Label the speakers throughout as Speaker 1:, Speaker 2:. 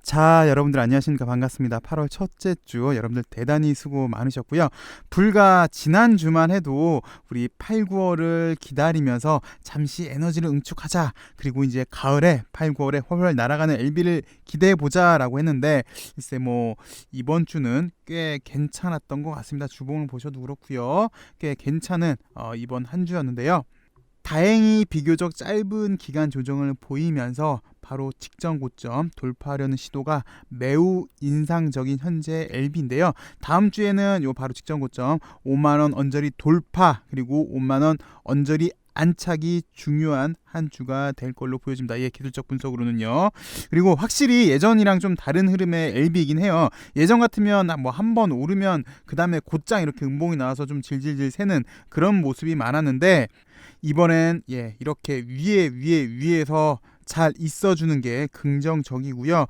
Speaker 1: 자, 여러분들 안녕하십니까? 반갑습니다. 8월 첫째 주 여러분들 대단히 수고 많으셨고요. 불과 지난주만 해도 우리 8, 9월을 기다리면서 잠시 에너지를 응축하자. 그리고 이제 가을에 8, 9월에 훨훨 날아가는 LB를 기대해 보자라고 했는데 글쎄 뭐 이번 주는 꽤 괜찮았던 것 같습니다. 주봉을 보셔도 그렇고요. 꽤 괜찮은 이번 한 주였는데요. 다행히 비교적 짧은 기간 조정을 보이면서 바로 직전 고점 돌파하려는 시도가 매우 인상적인 현재 LB인데요. 다음 주에는 요 바로 직전 고점 5만 원 언저리 돌파 그리고 5만 원 언저리 안착이 중요한 한 주가 될 걸로 보여집니다. 예, 기술적 분석으로는요. 그리고 확실히 예전이랑 좀 다른 흐름의 LB이긴 해요. 예전 같으면 뭐 한 번 오르면 그 다음에 곧장 이렇게 음봉이 나와서 좀 질질질 새는 그런 모습이 많았는데 이번엔 이렇게 위에서 잘 있어주는 게 긍정적이고요.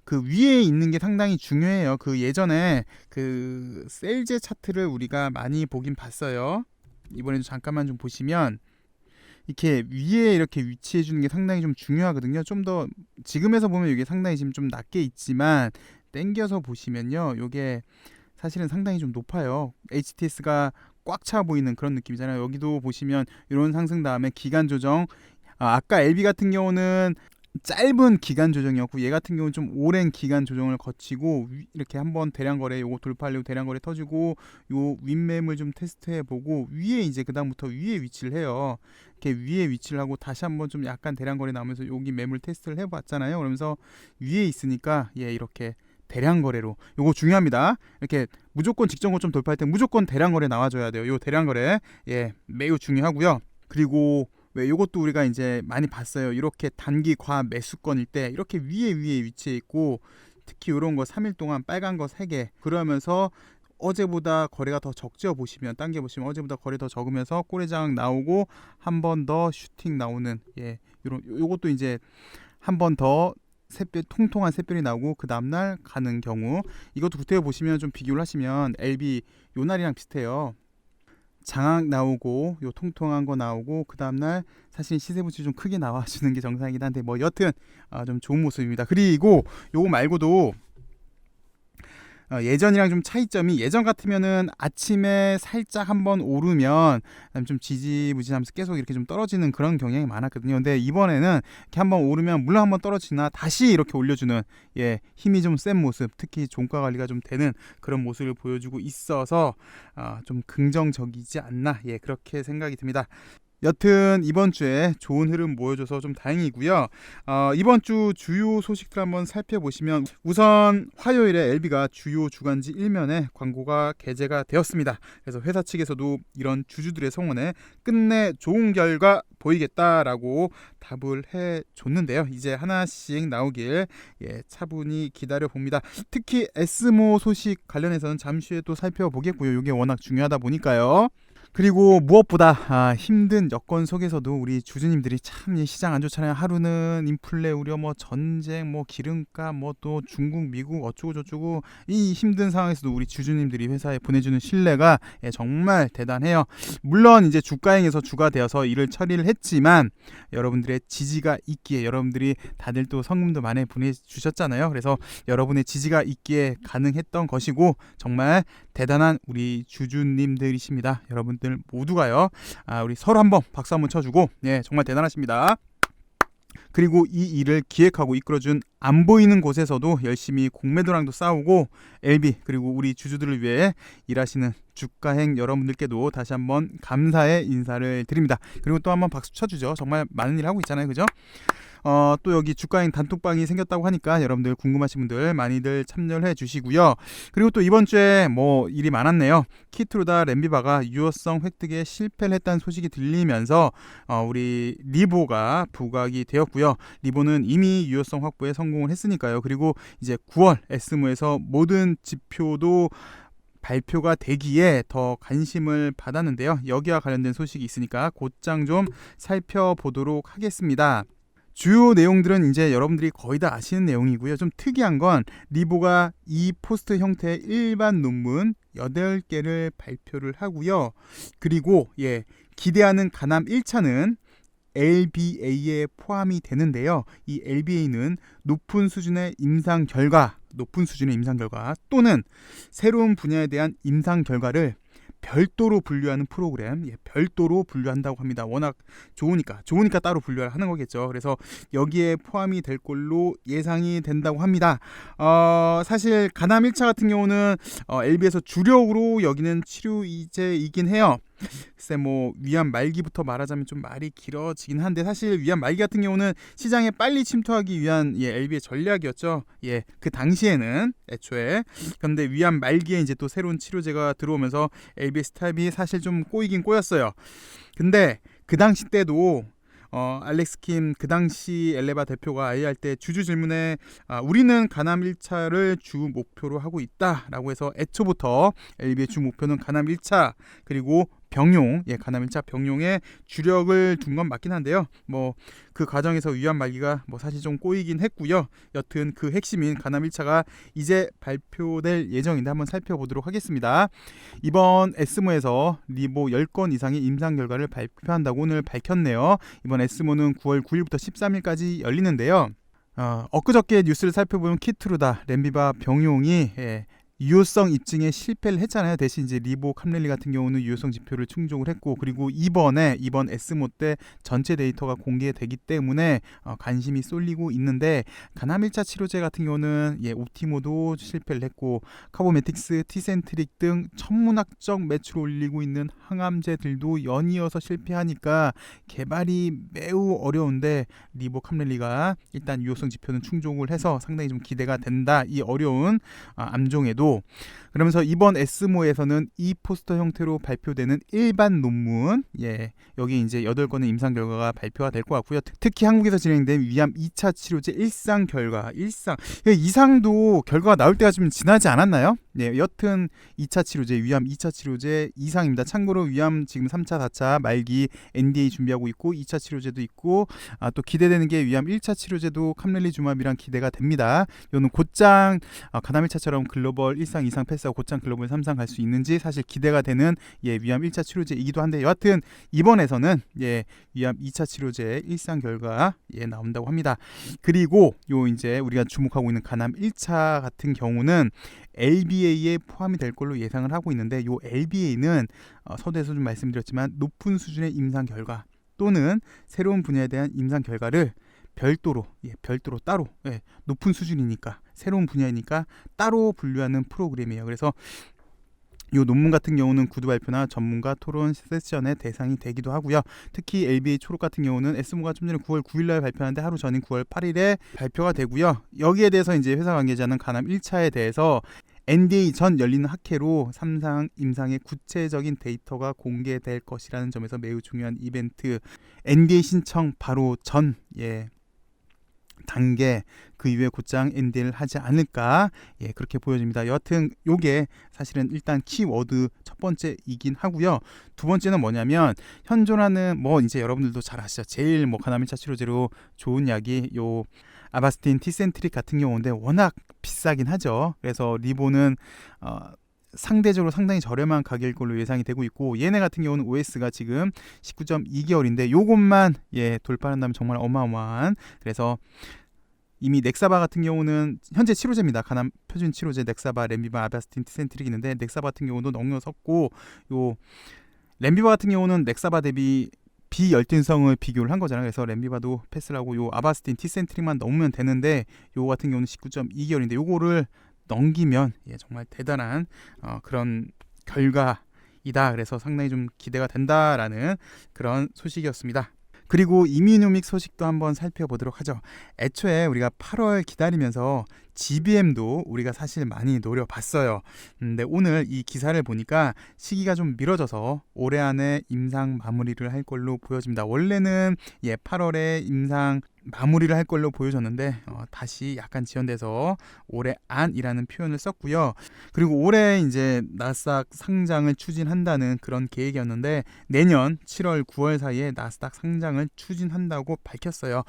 Speaker 1: 그 위에 있는 게 상당히 중요해요. 그 예전에 그 셀제 차트를 우리가 많이 보긴 봤어요. 이번에도 잠깐만 좀 보시면 이렇게 위에 이렇게 위치해 주는 게 상당히 좀 중요하거든요. 좀 더 지금에서 보면 이게 상당히 지금 좀 낮게 있지만 땡겨서 보시면요. 이게 사실은 상당히 좀 높아요. HTS가 꽉 차 보이는 그런 느낌이잖아요. 여기도 보시면 이런 상승 다음에 기간 조정. 아까 LB 같은 경우는 짧은 기간 조정이었고 얘 같은 경우는 좀 오랜 기간 조정을 거치고 이렇게 한번 대량 거래 요거 돌파하려고 대량 거래 터지고 요 윗매물 좀 테스트해 보고 위에 이제 그다음부터 위에 위치를 해요. 이렇게 위에 위치를 하고 다시 한번 좀 약간 대량 거래 나오면서 여기 매물 테스트를 해 봤잖아요. 그러면서 위에 있으니까 이렇게 대량 거래로 요거 중요합니다. 이렇게 무조건 직전 고점 돌파할 때 무조건 대량 거래 나와줘야 돼요. 요 대량 거래 매우 중요하고요. 그리고 왜 요것도 우리가 이제 많이 봤어요. 이렇게 단기 과 매수권일 때 이렇게 위에 위치해 있고 특히 이런 거 3일 동안 빨간 거 3개 그러면서 어제보다 거래가 더 적죠. 보시면 당겨 보시면 어제보다 거래 더 적으면서 꼬리장 나오고 한 번 더 슈팅 나오는 요것도 이제 한 번 더 샛별 통통한 샛별이 나오고 그 다음날 가는 경우 이것도 구태여 보시면 좀 비교를 하시면 LB 요 날이랑 비슷해요. 장악 나오고 요 통통한 거 나오고 그 다음날 사실 시세 분출이 좀 크게 나와주는 게 정상이긴 한데 뭐 여튼 좀 좋은 모습입니다. 그리고 요거 말고도 예전이랑 좀 차이점이 예전 같으면은 아침에 살짝 한번 오르면 좀 지지부진하면서 계속 이렇게 좀 떨어지는 그런 경향이 많았거든요. 근데 이번에는 이렇게 한번 오르면 물론 한번 떨어지나 다시 이렇게 올려주는 힘이 좀 센 모습, 특히 종가 관리가 좀 되는 그런 모습을 보여주고 있어서 좀 긍정적이지 않나 그렇게 생각이 듭니다. 여튼 이번 주에 좋은 흐름 보여줘서 좀 다행이고요. 이번 주 주요 소식들 한번 살펴보시면 우선 화요일에 LB가 주요 주간지 1면에 광고가 게재가 되었습니다. 그래서 회사 측에서도 이런 주주들의 성원에 끝내 좋은 결과 보이겠다라고 답을 해줬는데요. 이제 하나씩 나오길 차분히 기다려봅니다. 특히 에스모 소식 관련해서는 잠시 후에 또 살펴보겠고요. 이게 워낙 중요하다 보니까요. 그리고 무엇보다 힘든 여건 속에서도 우리 주주님들이 참 시장 안 좋잖아요. 하루는 인플레 우려, 뭐 전쟁, 뭐 기름값, 뭐 또 중국, 미국 어쩌고 저쩌고 이 힘든 상황에서도 우리 주주님들이 회사에 보내주는 신뢰가 정말 대단해요. 물론 이제 주가행에서 주가 되어서 일을 처리를 했지만 여러분들의 지지가 있기에 여러분들이 다들 또 성금도 많이 보내주셨잖아요. 그래서 여러분의 지지가 있기에 가능했던 것이고 정말 대단한 우리 주주님들이십니다. 여러분들 모두가요. 우리 서로 한번 박수 한번 쳐주고 정말 대단하십니다. 그리고 이 일을 기획하고 이끌어준 안 보이는 곳에서도 열심히 공매도랑도 싸우고 LB 그리고 우리 주주들을 위해 일하시는 주가행 여러분들께도 다시 한번 감사의 인사를 드립니다. 그리고 또 한번 박수 쳐주죠. 정말 많은 일 하고 있잖아요. 그죠? 또 여기 주가행 단톡방이 생겼다고 하니까 여러분들 궁금하신 분들 많이들 참여를 해주시고요. 그리고 또 이번 주에 뭐 일이 많았네요. 키트루다 램비바가 유효성 획득에 실패를 했다는 소식이 들리면서 우리 리보가 부각이 되었고요. 리보는 이미 유효성 확보에 성공을 했으니까요. 그리고 이제 9월 에스모에서 모든 지표도 발표가 되기에 더 관심을 받았는데요. 여기와 관련된 소식이 있으니까 곧장 좀 살펴보도록 하겠습니다. 주요 내용들은 이제 여러분들이 거의 다 아시는 내용이고요. 좀 특이한 건 리보가 이 포스트 형태의 일반 논문 8개를 발표를 하고요. 그리고 기대하는 가남 1차는 LBA에 포함이 되는데요. 이 LBA는 높은 수준의 임상 결과 또는 새로운 분야에 대한 임상 결과를 별도로 분류하는 프로그램, 별도로 분류한다고 합니다. 워낙 좋으니까 따로 분류를 하는 거겠죠. 그래서 여기에 포함이 될 걸로 예상이 된다고 합니다. 사실 간암 1차 같은 경우는 LB에서 주력으로 여기는 치료제이긴 해요. 글쎄 뭐 위암 말기부터 말하자면 좀 말이 길어지긴 한데, 사실 위암 말기 같은 경우는 시장에 빨리 침투하기 위한 LB의 전략이었죠. 그 당시에는 애초에. 그런데 위암 말기에 이제 또 새로운 치료제가 들어오면서 LB의 스탑이 사실 좀 꼬이긴 꼬였어요. 근데 그 당시 때도 알렉스 킴 그 당시 엘레바 대표가 아이할 때 주주 질문에 우리는 간암 1차를 주 목표로 하고 있다라고 해서 애초부터 LB의 주 목표는 간암 1차 그리고 병용, 간암 1차 병용에 주력을 둔 건 맞긴 한데요. 뭐 그 과정에서 위암 말기가 뭐 사실 좀 꼬이긴 했고요. 여튼 그 핵심인 간암 1차가 이제 발표될 예정인데 한번 살펴보도록 하겠습니다. 이번 에스모에서 리보 10건 이상의 임상 결과를 발표한다고 오늘 밝혔네요. 이번 에스모는 9월 9일부터 13일까지 열리는데요. 엊그저께 뉴스를 살펴보면 키트루다, 렘비바 병용이 유효성 입증에 실패를 했잖아요. 대신 이제 리보 캄렐리 같은 경우는 유효성 지표를 충족을 했고, 그리고 이번 에스모 때 전체 데이터가 공개되기 때문에 관심이 쏠리고 있는데, 간암 1차 치료제 같은 경우는 옵티모도 실패를 했고, 카보메틱스, 티센트릭 등 천문학적 매출을 올리고 있는 항암제들도 연이어서 실패하니까 개발이 매우 어려운데, 리보 캄렐리가 일단 유효성 지표는 충족을 해서 상당히 좀 기대가 된다. 이 어려운 암종에도. 그러면서 이번 에스모에서는 이 포스터 형태로 발표되는 일반 논문, 여기 이제 8건의 임상 결과가 발표가 될 것 같고요. 특히 한국에서 진행된 위암 2차 치료제 일상 결과, 이상도 결과가 나올 때가 좀 지나지 않았나요? 여튼 2차 치료제, 위암 2차 치료제 이상입니다. 참고로 위암 지금 3차, 4차 말기 NDA 준비하고 있고, 2차 치료제도 있고, 또 기대되는 게 위암 1차 치료제도 캄렐리주맙이랑 기대가 됩니다. 이거는 곧장 간암 1차처럼 글로벌 1상, 2상 패스하고 곧장 글로벌 3상 갈 수 있는지 사실 기대가 되는 위암 1차 치료제이기도 한데, 여하튼 이번에서는 위암 2차 치료제 1상 결과 나온다고 합니다. 그리고 요 이제 우리가 주목하고 있는 간암 1차 같은 경우는 LBA에 포함이 될 걸로 예상을 하고 있는데, 요 LBA는 서두에서 좀 말씀드렸지만 높은 수준의 임상 결과 또는 새로운 분야에 대한 임상 결과를 별도로 따로, 높은 수준이니까 새로운 분야이니까 따로 분류하는 프로그램이에요. 그래서 이 논문 같은 경우는 구두 발표나 전문가 토론 세션의 대상이 되기도 하고요. 특히 LBA 초록 같은 경우는 에스모가 좀 전에 9월 9일날 발표하는데 하루 전인 9월 8일에 발표가 되고요. 여기에 대해서 이제 회사 관계자는 간암 1차에 대해서 NDA 전 열리는 학회로 3상 임상의 구체적인 데이터가 공개될 것이라는 점에서 매우 중요한 이벤트, NDA 신청 바로 전 단계, 그 이후에 곧장 NDA를 하지 않을까, 그렇게 보여집니다. 여하튼 요게 사실은 일단 키워드 첫 번째이긴 하고요. 두 번째는 뭐냐면, 현존하는 이제 여러분들도 잘 아시죠. 제일 간암 1차 치료제로 좋은 약이 요 아바스틴 티센트릭 같은 경우인데 워낙 비싸긴 하죠. 그래서 리보는 상대적으로 상당히 저렴한 가격일 걸로 예상이 되고 있고, 얘네 같은 경우는 OS가 지금 19.2개월인데 요것만 돌파한다면 정말 어마어마한, 그래서 이미 넥사바 같은 경우는 현재 치료제입니다. 간암 표준 치료제 넥사바, 렘비바, 아바스틴, 티센트릭이 있는데, 넥사바 같은 경우도 넉넉섰고, 요 렘비바 같은 경우는 넥사바 대비 비열등성을 비교를 한 거잖아요. 그래서 렘비바도 패스를 하고 요 아바스틴, 티센트릭만 넘으면 되는데, 요 같은 경우는 19.2개월인데 요거를 넘기면 정말 대단한 그런 결과이다. 그래서 상당히 좀 기대가 된다라는 그런 소식이었습니다. 그리고 이뮤노믹 소식도 한번 살펴보도록 하죠. 애초에 우리가 8월 기다리면서 GBM도 우리가 사실 많이 노려봤어요. 근데 오늘 이 기사를 보니까 시기가 좀 미뤄져서 올해 안에 임상 마무리를 할 걸로 보여집니다. 원래는 8월에 임상 마무리를 할 걸로 보여졌는데 다시 약간 지연돼서 올해 안이라는 표현을 썼고요. 그리고 올해 이제 나스닥 상장을 추진한다는 그런 계획이었는데, 내년 7월 9월 사이에 나스닥 상장을 추진한다고 밝혔어요.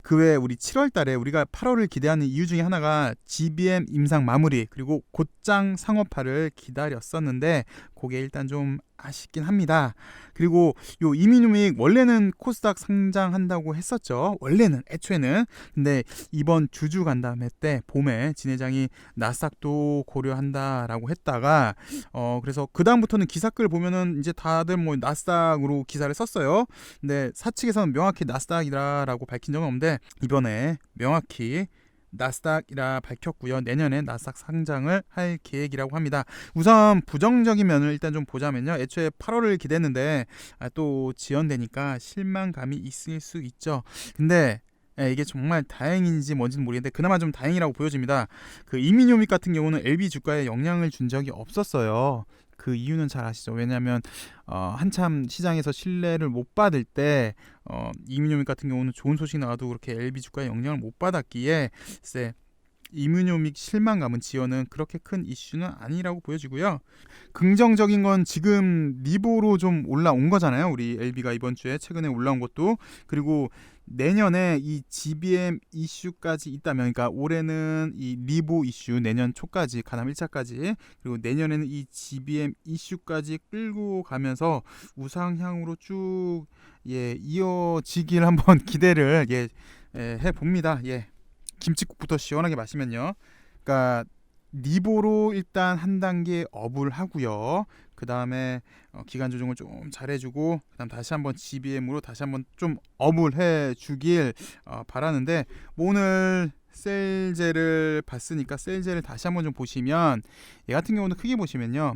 Speaker 1: 그 외에 우리 7월 달에 우리가 8월을 기대하는 이유 중에 하나가 GBM 임상 마무리 그리고 곧장 상업화를 기다렸었는데 그게 일단 좀 아쉽긴 합니다. 그리고 요 이민유믹 원래는 코스닥 상장한다고 했었죠. 원래는 애초에는. 근데 이번 주주 간담회 때 봄에 진 회장이 나스닥도 고려한다라고 했다가 그래서 그 다음부터는 기사글 보면은 이제 다들 뭐 나스닥으로 기사를 썼어요. 근데 사측에서는 명확히 나스닥이라고 밝힌 적은 없는데 이번에 명확히 나스닥이라 밝혔고요. 내년에 나스닥 상장을 할 계획이라고 합니다. 우선 부정적인 면을 일단 좀 보자면요. 애초에 8월을 기대했는데 또 지연되니까 실망감이 있을 수 있죠. 근데 이게 정말 다행인지 뭔지는 모르겠는데 그나마 좀 다행이라고 보여집니다. 그 이민요믹 같은 경우는 LB 주가에 영향을 준 적이 없었어요. 그 이유는 잘 아시죠? 왜냐하면 한참 시장에서 신뢰를 못 받을 때 이민요믹 같은 경우는 좋은 소식 나와도 그렇게 LB 주가에 영향을 못 받았기에 글쎄 이민요믹 실망감은 지연은 그렇게 큰 이슈는 아니라고 보여지고요. 긍정적인 건 지금 리보로 좀 올라온 거잖아요. 우리 LB가 이번 주에 최근에 올라온 것도. 그리고 내년에 이 GBM 이슈까지 있다면, 그러니까 올해는 이 리보 이슈 내년 초까지 가담 1차까지, 그리고 내년에는 이 GBM 이슈까지 끌고 가면서 우상향으로 쭉 이어지길 한번 기대를 해봅니다. 김치국부터 시원하게 마시면요. 그러니까 리보로 일단 한 단계 업을 하고요. 그 다음에 기간 조정을 좀 잘해주고, 그다음 다시 한번 GBM으로 다시 한번 좀 업을 해주길 바라는데, 뭐 오늘 셀제를 봤으니까 셀제를 다시 한번 좀 보시면, 얘 같은 경우는 크게 보시면요.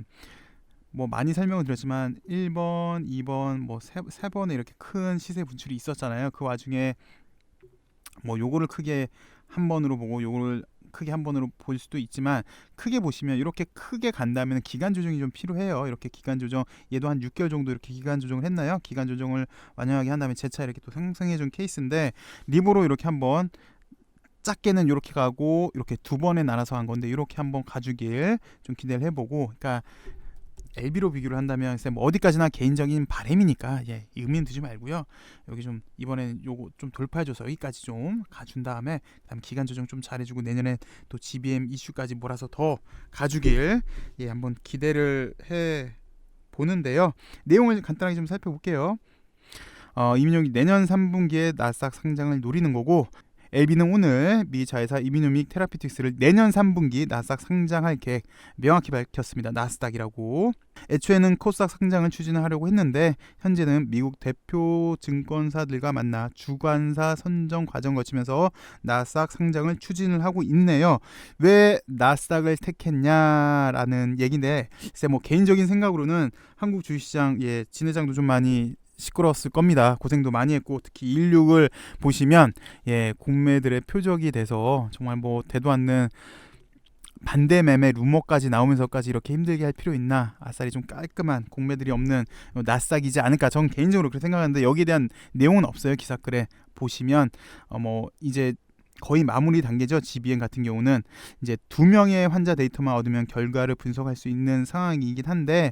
Speaker 1: 뭐 많이 설명을 드렸지만 1번, 2번, 뭐 세 번에 이렇게 큰 시세 분출이 있었잖아요. 그 와중에 뭐 요거를 크게 한 번으로 보고 요거를 크게 한 번으로 볼 수도 있지만, 크게 보시면 이렇게 크게 간다면 기간 조정이 좀 필요해요. 이렇게 기간 조정, 얘도 한 6개월 정도 이렇게 기간 조정을 했나요? 기간 조정을 완연하게 한 다음에 재차 이렇게 또 상승해 준 케이스인데, 리보로 이렇게 한번 작게는 이렇게 가고 이렇게 두 번에 나눠서 한 건데 이렇게 한번 가주길 좀 기대를 해보고, 그러니까 LB로 비교를 한다면 뭐 어디까지나 개인적인 바람이니까 의미는 두지 말고요. 여기 좀 이번엔 요거 좀 돌파해줘서 여기까지 좀 가준 다음에 그다음 기간 조정 좀 잘해주고 내년에 또 GBM 이슈까지 몰아서 더 가주길 한번 기대를 해 보는데요. 내용을 간단하게 좀 살펴볼게요. 이민용이 내년 3분기에 나스닥 상장을 노리는 거고, LB는 오늘 미 자회사 이민유믹 테라피틱스를 내년 3분기 나스닥 상장할 계획 명확히 밝혔습니다. 나스닥이라고. 애초에는 코스닥 상장을 추진하려고 했는데 현재는 미국 대표 증권사들과 만나 주관사 선정 과정 거치면서 나스닥 상장을 추진을 하고 있네요. 왜 나스닥을 택했냐라는 얘기인데, 글쎄 뭐 개인적인 생각으로는 한국 주식시장 진 회장도 좀 많이 시끄러웠을 겁니다. 고생도 많이 했고, 특히 16을 보시면 공매들의 표적이 돼서 정말 뭐 대도 않는 반대 매매 루머까지 나오면서까지 이렇게 힘들게 할 필요 있나, 아싸리 좀 깔끔한 공매들이 없는 나스닥이지 않을까, 전 개인적으로 그렇게 생각하는데 여기에 대한 내용은 없어요. 기사글에 보시면 뭐 이제 거의 마무리 단계죠. GBM 같은 경우는 이제 2명의 환자 데이터만 얻으면 결과를 분석할 수 있는 상황이긴 한데,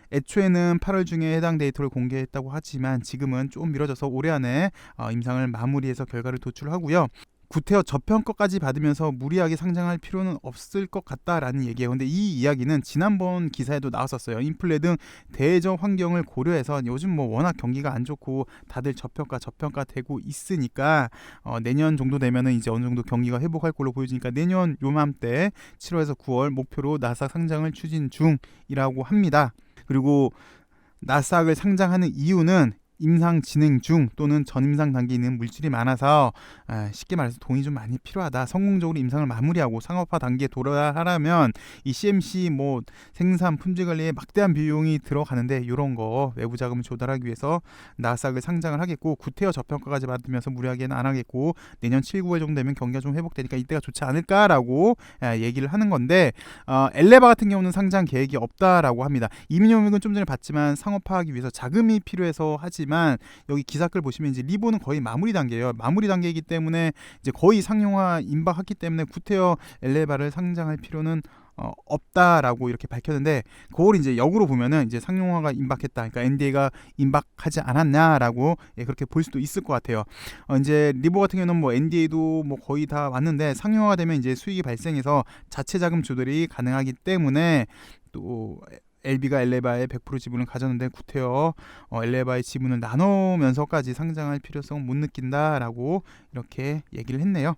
Speaker 1: 애초에는 8월 중에 해당 데이터를 공개했다고 하지만 지금은 좀 미뤄져서 올해 안에 임상을 마무리해서 결과를 도출하고요. 구태여 저평가까지 받으면서 무리하게 상장할 필요는 없을 것 같다라는 얘기예요. 근데 이 이야기는 지난번 기사에도 나왔었어요. 인플레 등 대외적 환경을 고려해서 요즘 뭐 워낙 경기가 안 좋고 다들 저평가 되고 있으니까 내년 정도 되면은 이제 어느 정도 경기가 회복할 걸로 보여지니까 내년 요맘때 7월에서 9월 목표로 나스닥 상장을 추진 중이라고 합니다. 그리고 나스닥을 상장하는 이유는 임상 진행 중 또는 전임상 단계에 있는 물질이 많아서 쉽게 말해서 돈이 좀 많이 필요하다. 성공적으로 임상을 마무리하고 상업화 단계에 돌아가려면 이 CMC 뭐 생산 품질 관리에 막대한 비용이 들어가는데, 이런 거 외부 자금을 조달하기 위해서 나스닥을 상장을 하겠고, 구태여 저평가까지 받으면서 무리하게는 안 하겠고, 내년 7, 9월 정도 되면 경기가 좀 회복되니까 이때가 좋지 않을까라고 얘기를 하는 건데, 엘레바 같은 경우는 상장 계획이 없다라고 합니다. 이민용익은 좀 전에 봤지만 상업화하기 위해서 자금이 필요해서 하지 하지만 여기 기사글 보시면 이제 리보는 거의 마무리 단계예요. 마무리 단계이기 때문에 이제 거의 상용화 임박했기 때문에 구테어 엘레바를 상장할 필요는 없다라고 이렇게 밝혔는데, 그걸 이제 역으로 보면은 이제 상용화가 임박했다, 그러니까 NDA가 임박하지 않았냐라고 그렇게 볼 수도 있을 것 같아요. 이제 리보 같은 경우는 뭐 NDA도 뭐 거의 다 왔는데 상용화가 되면 이제 수익이 발생해서 자체 자금 조달이 가능하기 때문에, 또 LB가 엘레바의 100% 지분을 가졌는데 구테어 엘레바의 지분을 나누면서까지 상장할 필요성은 못 느낀다라고 이렇게 얘기를 했네요.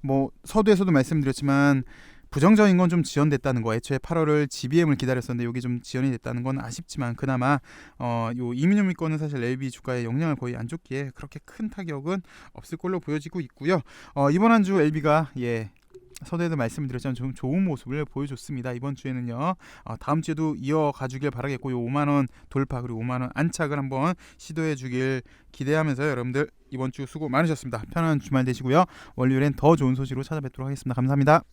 Speaker 1: 뭐 서두에서도 말씀드렸지만 부정적인 건 좀 지연됐다는 거. 애초에 8월을 GBM을 기다렸었는데 여기 좀 지연이 됐다는 건 아쉽지만, 그나마 요 이민용 거는 사실 LB 주가에 영향을 거의 안 줬기에 그렇게 큰 타격은 없을 걸로 보여지고 있고요. 이번 한 주 LB가 서두에도 말씀드렸지만 좀 좋은 모습을 보여줬습니다. 이번 주에는요, 다음 주에도 이어가주길 바라겠고, 요 5만원 돌파 그리고 5만원 안착을 한번 시도해주길 기대하면서 여러분들 이번 주 수고 많으셨습니다. 편안한 주말 되시고요. 월요일엔 더 좋은 소식으로 찾아뵙도록 하겠습니다. 감사합니다.